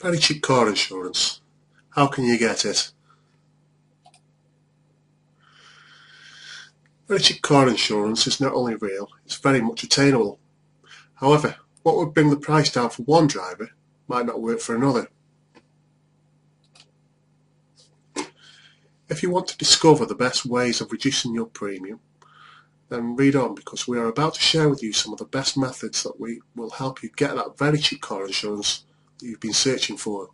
Very cheap car insurance. How can you get it? Very cheap car insurance is not only real, it's very much attainable. However, what would bring the price down for one driver might not work for another. If you want to discover the best ways of reducing your premium, then read on, because we are about to share with you some of the best methods that will help you get that very cheap car insurance that you've been searching for.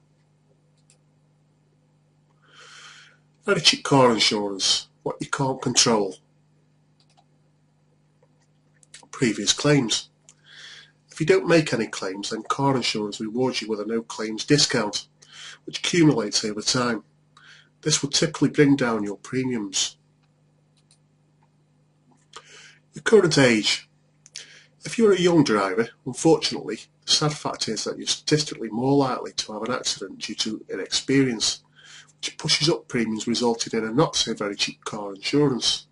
Very cheap car insurance, what you can't control. Previous claims. If you don't make any claims, then car insurance rewards you with a no claims discount, which accumulates over time. This will typically bring down your premiums. Your current age. If you're a young driver, unfortunately, the sad fact is that you're statistically more likely to have an accident due to inexperience, which pushes up premiums, resulting in a not so very cheap car insurance.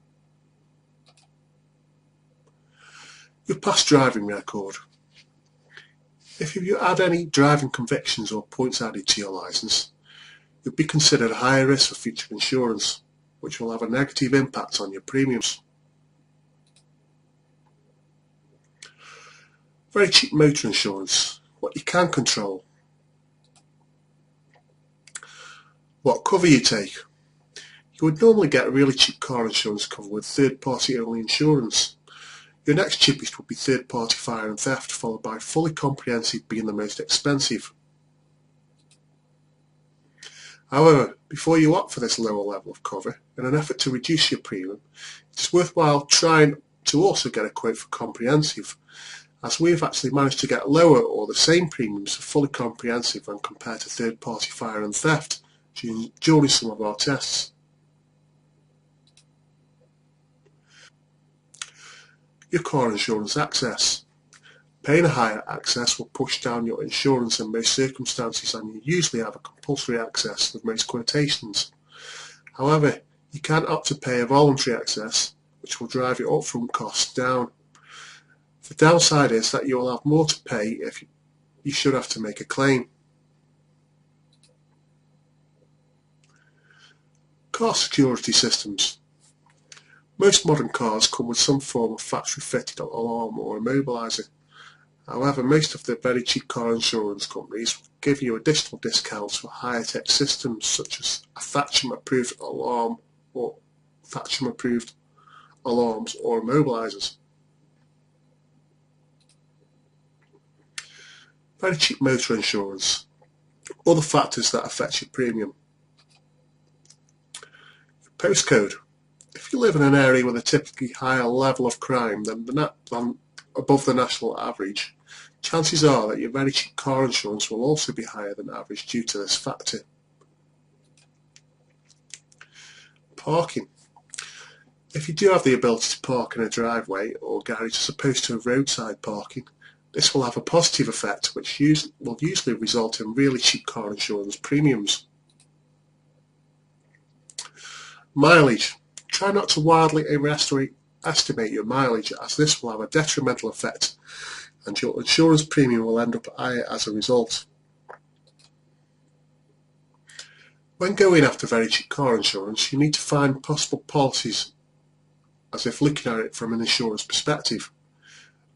Your past driving record. If you had any driving convictions or points added to your licence, you'll be considered a higher risk for future insurance, which will have a negative impact on your premiums. Very cheap motor insurance, what you can control. What cover you take. You would normally get a really cheap car insurance cover with third-party only insurance. Your next cheapest would be third-party fire and theft, followed by fully comprehensive being the most expensive. However, before you opt for this lower level of cover, in an effort to reduce your premium, it is worthwhile trying to also get a quote for comprehensive, as we have actually managed to get lower or the same premiums for fully comprehensive when compared to third-party fire and theft during some of our tests. Your car insurance access. Paying a higher access will push down your insurance in most circumstances, and you usually have a compulsory access with most quotations. However, you can opt to pay a voluntary access, which will drive your upfront costs down. The downside is that you will have more to pay if you should have to make a claim. Car security systems. Most modern cars come with some form of factory-fitted alarm or immobiliser. However, most of the very cheap car insurance companies will give you additional discounts for higher tech systems such as a Thatcham-approved alarm or Thatcham-approved alarms or immobilisers. Very cheap motor insurance. Other factors that affect your premium. Postcode. If you live in an area with a typically higher level of crime than above the national average, chances are that your very cheap car insurance will also be higher than average due to this factor. Parking. If you do have the ability to park in a driveway or garage as opposed to roadside parking, this will have a positive effect, which will usually result in really cheap car insurance premiums. Mileage. Try not to wildly overestimate your mileage, as this will have a detrimental effect and your insurance premium will end up higher as a result. When going after very cheap car insurance, you need to find possible policies, as if looking at it from an insurer's perspective.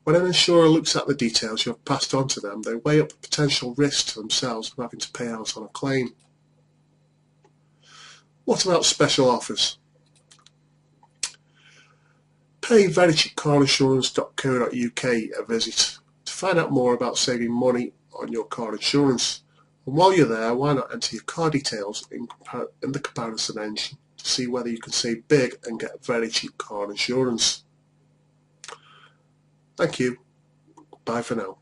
When an insurer looks at the details you have passed on to them, they weigh up the potential risk to themselves of having to pay out on a claim. What about special offers? Pay verycheapcarinsurance.co.uk a visit to find out more about saving money on your car insurance. And while you're there, why not enter your car details in the comparison engine to see whether you can save big and get very cheap car insurance. Thank you. Bye for now.